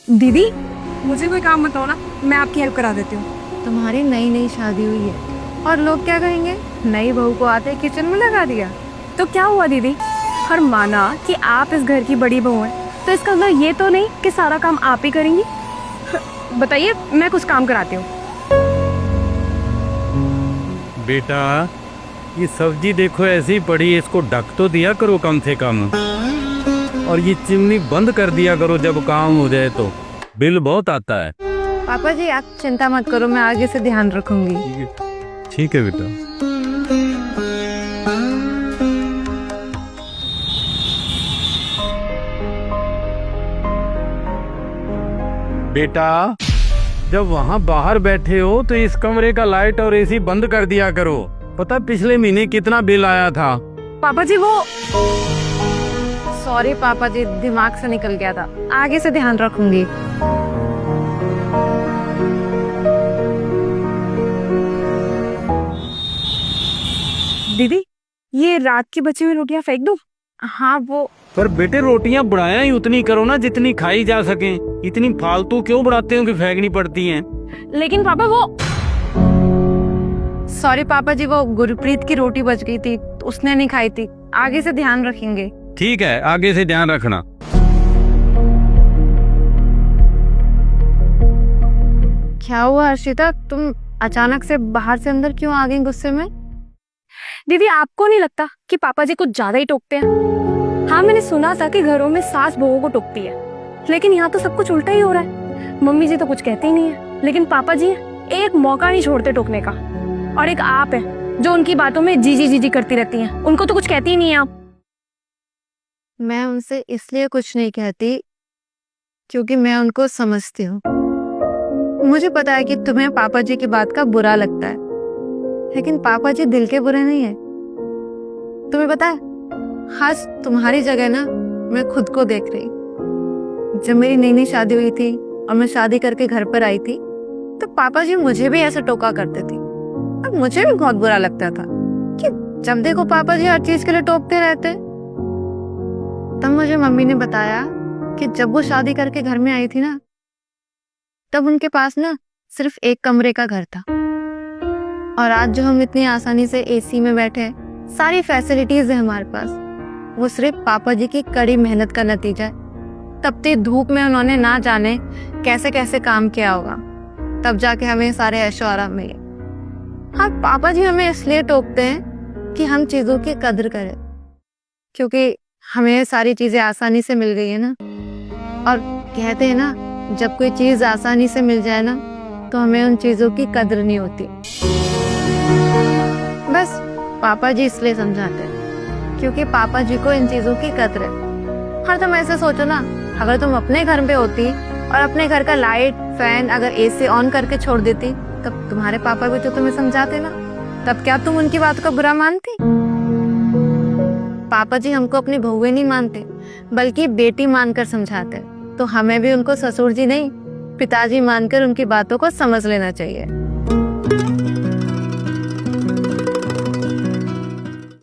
दीदी मुझे कोई काम बताओ ना, मैं आपकी हेल्प करा देती हूँ। तुम्हारी नई नई शादी हुई है और लोग क्या कहेंगे, नई बहू को आते किचन में लगा दिया। तो क्या हुआ दीदी, हर माना कि आप इस घर की बड़ी बहू हैं, तो इसका मतलब ये तो नहीं कि सारा काम आप ही करेंगी। बताइए, मैं कुछ काम कराती हूँ। बेटा ये सब्जी देखो ऐसी ही पड़ी है, इसको ढक तो दिया करो कम से कम, और ये चिमनी बंद कर दिया करो जब काम हो जाए तो, बिल बहुत आता है। पापा जी आप चिंता मत करो, मैं आगे से ध्यान रखूंगी। ठीक है बेटा। बेटा जब वहाँ बाहर बैठे हो तो इस कमरे का लाइट और एसी बंद कर दिया करो। पता पिछले महीने कितना बिल आया था? पापा जी वो सॉरी पापा जी, दिमाग से निकल गया था, आगे से ध्यान रखूंगी। दीदी ये रात की बची हुई रोटियां फेंक दूं? हाँ वो पर बेटे रोटियां बढ़ाया ही उतनी करो ना जितनी खाई जा सके, इतनी फालतू क्यों बढ़ाते हो कि फेंकनी पड़ती हैं? लेकिन पापा वो सॉरी पापा जी, वो गुरप्रीत की रोटी बच गई थी, उसने नहीं खाई थी, आगे से ध्यान रखेंगे। ठीक है, आगे से ध्यान रखना। क्या हुआ अर्शिता, तुम अचानक से बाहर से अंदर क्यों आ गई गुस्से में? दीदी आपको नहीं लगता कि पापा जी कुछ ज्यादा ही टोकते हैं? हाँ मैंने सुना था कि घरों में सास बहुओं को टोकती है, लेकिन यहाँ तो सब कुछ उल्टा ही हो रहा है। मम्मी जी तो कुछ कहते ही नहीं है, लेकिन पापा जी एक मौका नहीं छोड़ते टोकने का। और एक आप है जो उनकी बातों में जीजी जीजी करती रहती हैं, उनको तो कुछ कहती ही नहीं है आप। मैं उनसे इसलिए कुछ नहीं कहती क्योंकि मैं उनको समझती हूँ। मुझे पता है कि तुम्हें पापा जी की बात का बुरा लगता है, लेकिन पापा जी दिल के बुरे नहीं है। तुम्हें पता है, खास तुम्हारी जगह ना मैं खुद को देख रही। जब मेरी नई नई शादी हुई थी और मैं शादी करके घर पर आई थी, तो पापा जी मुझे भी ऐसा टोका करते थे और मुझे भी बहुत बुरा लगता था कि जब देखो पापा जी हर चीज के लिए टोकते रहते। तब मुझे मम्मी ने बताया कि जब वो शादी करके घर में आई थी ना, तब उनके पास ना सिर्फ एक कमरे का घर था, और आज जो हम इतनी आसानी से एसी में बैठे हैं, सारी फैसिलिटीज है हमारे पास, वो सिर्फ पापा जी की कड़ी मेहनत का नतीजा है। तपती धूप में उन्होंने ना जाने कैसे कैसे काम किया होगा, तब जाके हमें सारे ऐशो आराम मिले। हाँ पापा जी हमें इसलिए टोकते हैं कि हम चीजों की कदर करें, क्योंकि हमें सारी चीजें आसानी से मिल गई है ना। और कहते हैं ना, जब कोई चीज आसानी से मिल जाए ना तो हमें उन चीजों की कदर नहीं होती। बस पापा जी इसलिए समझाते हैं क्योंकि पापा जी को इन चीजों की कदर है। हर तुम ऐसे सोचो ना, अगर तुम अपने घर पे होती और अपने घर का लाइट फैन अगर एसी ऑन करके छोड़ देती, तब तुम्हारे पापा भी तो तुम्हें समझाते ना, तब क्या तुम उनकी बात को बुरा मानती? पापा जी हमको अपनी बहुएं नहीं मानते, बल्कि बेटी मानकर समझाते, तो हमें भी उनको ससुर जी नहीं पिताजी मानकर उनकी बातों को समझ लेना चाहिए।